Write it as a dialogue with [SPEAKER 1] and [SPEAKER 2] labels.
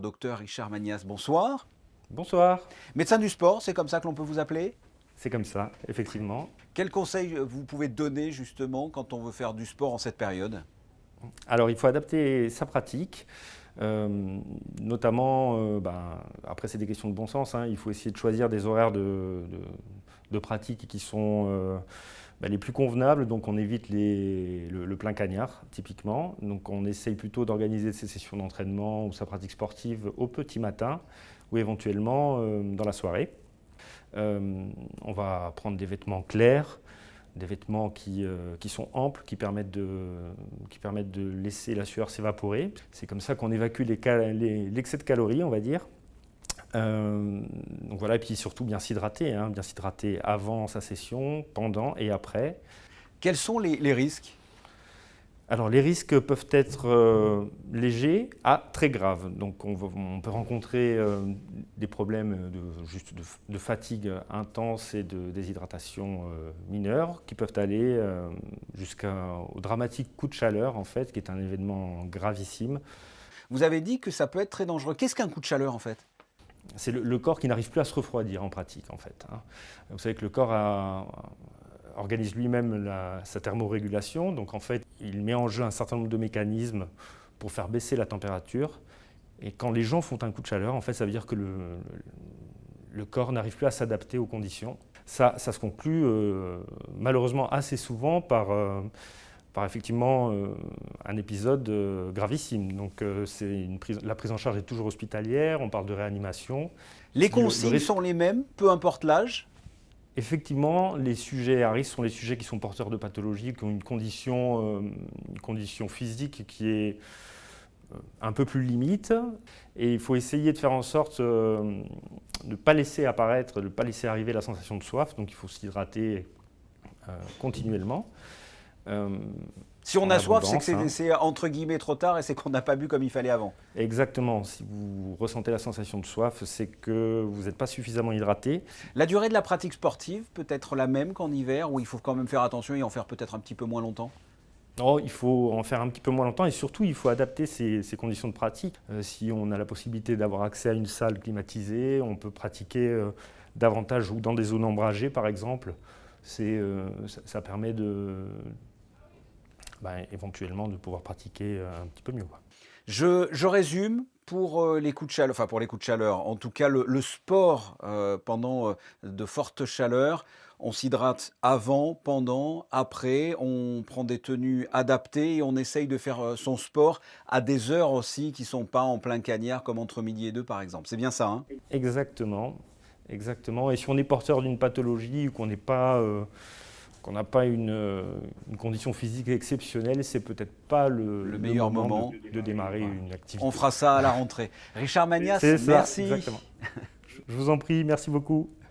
[SPEAKER 1] Docteur Richard Magnas, bonsoir.
[SPEAKER 2] Bonsoir,
[SPEAKER 1] Médecin du sport, c'est comme ça que l'on peut vous appeler?
[SPEAKER 2] c'est comme ça, effectivement.
[SPEAKER 1] Quels conseils vous pouvez donner justement quand on veut faire du sport en cette période?
[SPEAKER 2] Alors, il faut adapter sa pratique, notamment, après c'est des questions de bon sens, hein, il faut essayer de choisir des horaires de pratique qui sont les plus convenables, donc on évite le plein cagnard, typiquement. Donc on essaye plutôt d'organiser ses sessions d'entraînement ou sa pratique sportive au petit matin ou éventuellement dans la soirée. On va prendre des vêtements clairs, des vêtements qui sont amples, qui permettent de laisser la sueur s'évaporer. C'est comme ça qu'on évacue l'excès de calories, on va dire. Donc voilà, et puis surtout bien s'hydrater avant sa session, pendant et après.
[SPEAKER 1] Quels sont les risques?
[SPEAKER 2] Alors les risques peuvent être légers à très graves. Donc on peut rencontrer des problèmes de fatigue intense et de déshydratation mineure qui peuvent aller jusqu'au dramatique coup de chaleur en fait, qui est un événement gravissime.
[SPEAKER 1] Vous avez dit que ça peut être très dangereux. Qu'est-ce qu'un coup de chaleur en fait?
[SPEAKER 2] C'est le corps qui n'arrive plus à se refroidir en pratique en fait, hein. Vous savez que le corps organise lui-même sa thermorégulation, donc en fait il met en jeu un certain nombre de mécanismes pour faire baisser la température. Et quand les gens font un coup de chaleur, en fait ça veut dire que le corps n'arrive plus à s'adapter aux conditions. Ça se conclut malheureusement assez souvent par effectivement un épisode gravissime. Donc la prise en charge est toujours hospitalière, on parle de réanimation.
[SPEAKER 1] Les
[SPEAKER 2] Le
[SPEAKER 1] consignes
[SPEAKER 2] risque,
[SPEAKER 1] sont les mêmes, peu importe l'âge.
[SPEAKER 2] effectivement, les sujets à risque sont les sujets qui sont porteurs de pathologies, qui ont une condition physique qui est un peu plus limite. Et il faut essayer de faire en sorte de ne pas laisser apparaître, de ne pas laisser arriver la sensation de soif. Donc il faut s'hydrater continuellement.
[SPEAKER 1] Si on
[SPEAKER 2] En
[SPEAKER 1] a soif, c'est que
[SPEAKER 2] abondance, hein.
[SPEAKER 1] c'est entre guillemets trop tard et c'est qu'on n'a pas bu comme il fallait avant.
[SPEAKER 2] Exactement. Si vous ressentez la sensation de soif, c'est que vous n'êtes pas suffisamment hydraté.
[SPEAKER 1] La durée de la pratique sportive peut être la même qu'en hiver, ou il faut quand même faire attention et en faire peut-être un petit peu moins longtemps?
[SPEAKER 2] Oh, il faut en faire un petit peu moins longtemps et surtout il faut adapter ses conditions de pratique. Si on a la possibilité d'avoir accès à une salle climatisée, on peut pratiquer davantage ou dans des zones ombragées par exemple. Ça permet éventuellement de pouvoir pratiquer un petit peu mieux, quoi.
[SPEAKER 1] Je résume pour les coups de chaleur, enfin pour les coups de chaleur, en tout cas le sport pendant de fortes chaleurs, on s'hydrate avant, pendant, après, on prend des tenues adaptées et on essaye de faire son sport à des heures aussi qui ne sont pas en plein cagnard comme entre midi et deux par exemple. C'est bien ça, hein?
[SPEAKER 2] Exactement, exactement. Et si on est porteur d'une pathologie ou qu'on n'a pas une condition physique exceptionnelle, c'est peut-être pas
[SPEAKER 1] Le
[SPEAKER 2] le
[SPEAKER 1] meilleur
[SPEAKER 2] moment
[SPEAKER 1] moment.
[SPEAKER 2] de démarrer
[SPEAKER 1] Voilà.
[SPEAKER 2] une
[SPEAKER 1] On
[SPEAKER 2] activité.
[SPEAKER 1] fera ça à la rentrée. Richard Magnas,
[SPEAKER 2] C'est ça,
[SPEAKER 1] merci.
[SPEAKER 2] exactement. Je vous en prie, merci beaucoup.